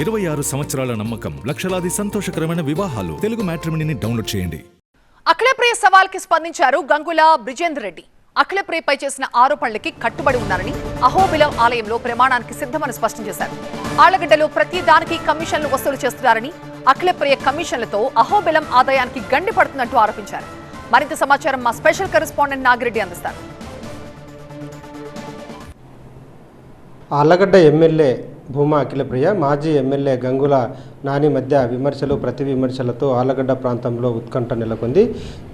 26 సంవత్సరాల నమ్మకం, లక్షలాది సంతోషకరమైన వివాహాలు. తెలుగు మ్యాట్రిమోనీని డౌన్లోడ్ చేయండి. అఖిలప్రియ సవాల్కి స్పందించారు గంగుల బ్రిజేందర్ రెడ్డి. అఖిలప్రియపై చేసిన ఆరోపణలకి కట్టుబడి ఉన్నారని, అహోబిలం ఆలయంలో ప్రమాణానికి సిద్ధమని స్పష్టం చేశారు. ఆళ్లగడ్డలో ప్రతి దానికి కమిషన్లు వసూలు చేస్తున్నారని, అఖిలప్రియ కమిషన్లతో అహోబిలం ఆదాయానికి గండి పడుతున్నట్టు ఆరోపించారు. మరింత సమాచారం మా స్పెషల్ కరెస్పాండెంట్ నాగిరెడ్డి అందిస్తారు. ఆళ్లగడ్డ ఎమ్మెల్యే భూమా అఖిలప్రియ, మాజీ ఎమ్మెల్యే గంగుల నాని మధ్య విమర్శలు, ప్రతి విమర్శలతో ఆళ్లగడ్డ ప్రాంతంలో ఉత్కంఠ నెలకొంది.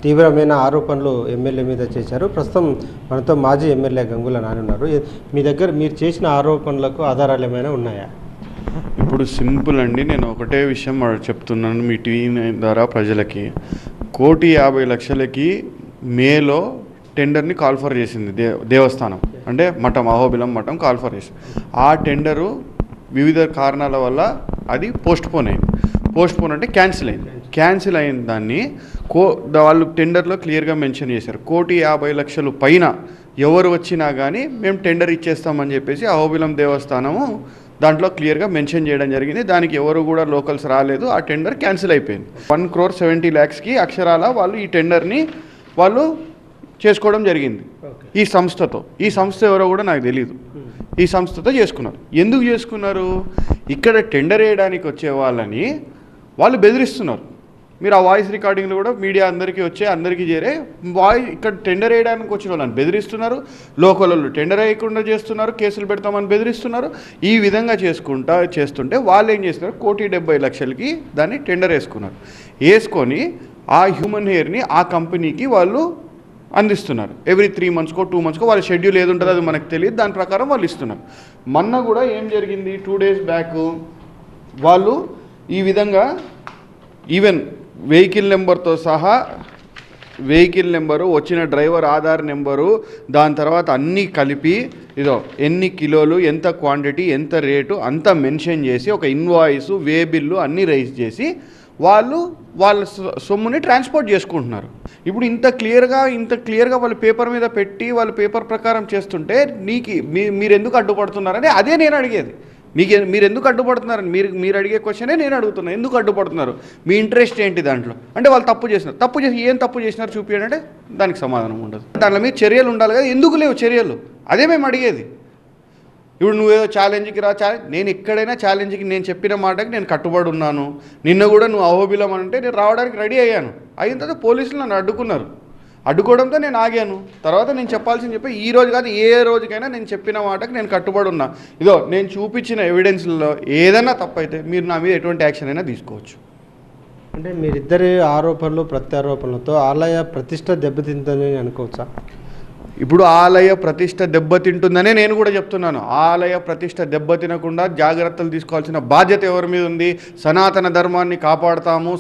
తీవ్రమైన ఆరోపణలు ఎమ్మెల్యే మీద చేశారు. ప్రస్తుతం మనతో మాజీ ఎమ్మెల్యే గంగుల నాని ఉన్నారు. మీ దగ్గర మీరు చేసిన ఆరోపణలకు ఆధారాలు ఏమైనా ఉన్నాయా? ఇప్పుడు సింపుల్ అండి, నేను ఒకటే విషయం చెప్తున్నాను మీ టీవీ ద్వారా ప్రజలకి. 1,50,00,000కి మేలో టెండర్ని కాల్ఫర్ చేసింది దేవస్థానం, అంటే మఠం, అహోబిలం మఠం కాల్ఫర్ చేసింది. ఆ టెండరు వివిధ కారణాల వల్ల అది పోస్ట్పోన్ అయింది. పోస్ట్పోన్ అంటే క్యాన్సిల్ అయింది. క్యాన్సిల్ అయిన దాన్ని వాళ్ళు టెండర్లో క్లియర్గా మెన్షన్ చేశారు. 1,50,00,000 పైన ఎవరు వచ్చినా కానీ మేము టెండర్ ఇచ్చేస్తామని చెప్పేసి అహోబిలం దేవస్థానము దాంట్లో క్లియర్గా మెన్షన్ చేయడం జరిగింది. దానికి ఎవరు కూడా లోకల్స్ రాలేదు. ఆ టెండర్ క్యాన్సిల్ అయిపోయింది. 1,70,00,000కి అక్షరాల వాళ్ళు ఈ టెండర్ని వాళ్ళు చేసుకోవడం జరిగింది ఈ సంస్థతో. ఈ సంస్థ ఎవరో కూడా నాకు తెలియదు. ఈ సంస్థతో చేసుకున్నారు. ఎందుకు చేసుకున్నారు? ఇక్కడ టెండర్ వేయడానికి వచ్చే వాళ్ళని వాళ్ళు బెదిరిస్తున్నారు. మీరు ఆ వాయిస్ రికార్డింగ్లు కూడా మీడియా అందరికీ చేరే ఇక్కడ టెండర్ వేయడానికి వచ్చిన వాళ్ళని బెదిరిస్తున్నారు. లోకల్ వాళ్ళు టెండర్ వేయకుండా చేస్తున్నారు, కేసులు పెడతామని బెదిరిస్తున్నారు. ఈ విధంగా చేస్తుంటే వాళ్ళు ఏం చేస్తున్నారు, 1,70,00,000కి దాన్ని టెండర్ వేసుకున్నారు. వేసుకొని ఆ హ్యూమన్ హెయిర్ని ఆ కంపెనీకి వాళ్ళు అందిస్తున్నారు. ఎవ్రీ 3 monthsకో 2 monthsకో వాళ్ళ షెడ్యూల్ ఏది ఉంటుందో అది మనకు తెలియదు. దాని ప్రకారం వాళ్ళు ఇస్తున్నారు. మొన్న కూడా ఏం జరిగింది, 2 days బ్యాక్ వాళ్ళు ఈ విధంగా ఈవెన్ వెహికల్ నెంబర్తో సహా, వెహికల్ నెంబరు, వచ్చిన డ్రైవర్ ఆధార్ నెంబరు, దాని తర్వాత అన్నీ కలిపి ఇదో ఎన్ని కిలోలు, ఎంత క్వాంటిటీ, ఎంత రేటు అంతా మెన్షన్ చేసి ఒక ఇన్వాయిస్, వే బిల్లు అన్నీ రైజ్ చేసి వాళ్ళ సొమ్ముని ట్రాన్స్పోర్ట్ చేసుకుంటున్నారు. ఇప్పుడు ఇంత క్లియర్గా వాళ్ళు పేపర్ మీద పెట్టి వాళ్ళు పేపర్ ప్రకారం చేస్తుంటే మీరు ఎందుకు అడ్డుపడుతున్నారని అదే నేను అడిగేది. మీరు ఎందుకు అడ్డుపడుతున్నారని మీరు అడిగే క్వశ్చనే నేను అడుగుతున్నాను. ఎందుకు అడ్డుపడుతున్నారు? మీ ఇంట్రెస్ట్ ఏంటి దాంట్లో? అంటే వాళ్ళు తప్పు చేసి ఏం తప్పు చేసినారు చూపించండి అంటే దానికి సమాధానం ఉండదు. దాంట్లో మీద చర్యలు ఉండాలి కదా, ఎందుకు లేవు చర్యలు? అదే మేము అడిగేది. ఇప్పుడు నువ్వేదో ఛాలెంజ్కి నేను ఎక్కడైనా ఛాలెంజ్కి నేను చెప్పిన మాటకి నేను కట్టుబడి ఉన్నాను. నిన్న కూడా నువ్వు అహోబిలం అంటే నేను రావడానికి రెడీ అయ్యాను. అయిన తర్వాత పోలీసులు నన్ను అడ్డుకున్నారు. అడ్డుకోవడంతో నేను ఆగాను. తర్వాత నేను చెప్పాల్సింది చెప్పి ఈ రోజు కాదు ఏ రోజుకైనా నేను చెప్పిన మాటకి నేను కట్టుబడి ఉన్నా. ఇదో నేను చూపించిన ఎవిడెన్స్లలో ఏదైనా తప్పైతే మీరు నా మీద ఎటువంటి యాక్షన్ అయినా తీసుకోవచ్చు. అంటే మీరిద్దరి ఆరోపణలు ప్రత్యారోపణలతో ఆలయ ప్రతిష్ట దెబ్బతిందని అనుకోవచ్చా? ఇప్పుడు ఆలయ ప్రతిష్ట దెబ్బతింటుందనే నేను కూడా చెప్తున్నాను. ఆలయ ప్రతిష్ట దెబ్బతినకుండా జాగ్రత్తలు తీసుకోవాల్సిన బాధ్యత ఎవరి మీద ఉంది? సనాతన ధర్మాన్ని కాపాడతాము,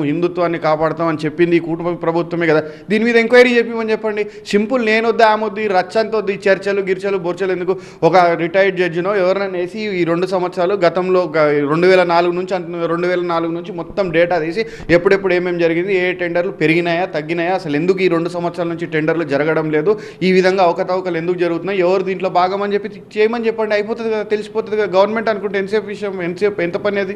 హిందుత్వాన్ని కాపాడతాం అని చెప్పింది ఈ కూటమి ప్రభుత్వమే కదా. దీని మీద ఎంక్వైరీ చెప్పండి. సింపుల్, నేనొద్దు ఆమొద్దు, రచ్చంతొద్దు, చర్చలు బొర్చలు ఎందుకు? ఒక రిటైర్డ్ జడ్జినో ఎవరైనా వేసి ఈ 2 సంవత్సరాలు గతంలో 2004 నుంచి మొత్తం డేటా తీసి ఎప్పుడెప్పుడు ఏమేమి జరిగింది, ఏ టెండర్లు పెరిగినాయా తగ్గినాయా, అసలు ఎందుకు ఈ 2 సంవత్సరాల నుంచి టెండర్లు జరగడం లేదు, ఈ విధంగా అవకతవకలు ఎందుకు జరుగుతున్నాయి, ఎవరు దీంట్లో భాగమని చెప్పి చేయమని చెప్పండి. అయిపోతుంది కదా, తెలిసిపోతుంది కదా. గవర్నమెంట్ అనుకుంటే ఎంత పని అది?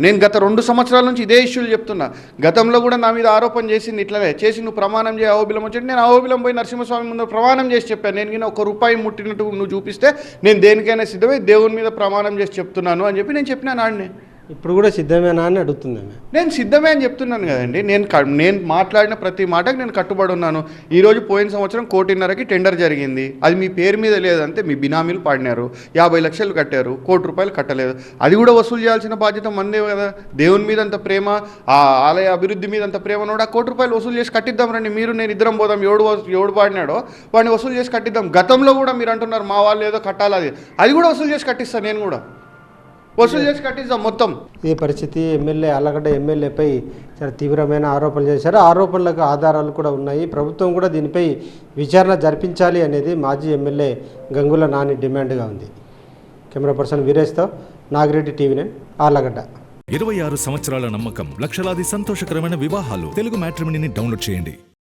నేను గత 2 సంవత్సరాల నుంచి ఇదే ఇష్యూలు చెప్తున్నా. గతంలో కూడా నా మీద ఆరోపణ చేసింది ఇట్లనే చేసి నువ్వు ప్రమాణం చేయి అహోబిలం వచ్చి, నేను అహోబిలం పోయి నరసింహస్వామి ముందు ప్రమాణం చేసి చెప్పాను. నేను కింద 1 రూపాయి ముట్టినట్టు నువ్వు చూపిస్తే నేను దేనికైనా సిద్ధమై దేవుని మీద ప్రమాణం చేసి చెప్తున్నాను అని చెప్పి నేను చెప్పినాను. ఆడిని ఇప్పుడు కూడా సిద్ధమేనా అని అడుగుతుంది. నేను సిద్ధమే అని చెప్తున్నాను కదండి. నేను మాట్లాడిన ప్రతి మాటకి నేను కట్టుబడి ఉన్నాను. ఈరోజు పోయిన సంవత్సరం 1,50,00,000కి టెండర్ జరిగింది. అది మీ పేరు మీద లేదంటే మీ బినామీలు పాడినారు. 50,00,000 కట్టారు, ₹1,00,000 కట్టలేదు. అది కూడా వసూలు చేయాల్సిన బాధ్యత మందే కదా. దేవుని మీద అంత ప్రేమ, ఆ ఆలయ అభివృద్ధి మీద అంత ప్రేమ కూడా ₹1,00,000 వసూలు చేసి కట్టిద్దాం రండి. మీరు నేను ఇద్దరం పోదాం. ఎవడు పాడినాడో వాడిని వసూలు చేసి కట్టిద్దాం. గతంలో కూడా మీరు అంటున్నారు మా వాళ్ళు ఏదో కట్టాలి, అది కూడా వసూలు చేసి కట్టిస్తాను. నేను కూడా వసూలు చేసి కట్టిస్తాం మొత్తం. ఈ పరిస్థితి ఎమ్మెల్యే ఆళ్లగడ్డ ఎమ్మెల్యేపై చాలా తీవ్రమైన ఆరోపణలు చేశారు. ఆరోపణలకు ఆధారాలు కూడా ఉన్నాయి. ప్రభుత్వం కూడా దీనిపై విచారణ జరిపించాలి అనేది మాజీ ఎమ్మెల్యే గంగుల నాని డిమాండ్గా ఉంది. కెమెరా పర్సన్ వీరేష్తో నాగిరెడ్డి, టీవీ9, ఆళ్లగడ్డ. 26 సంవత్సరాల నమ్మకం, లక్షలాది సంతోషకరమైన వివాహాలు. తెలుగు మ్యాట్రిమోనీని డౌన్లోడ్ చేయండి.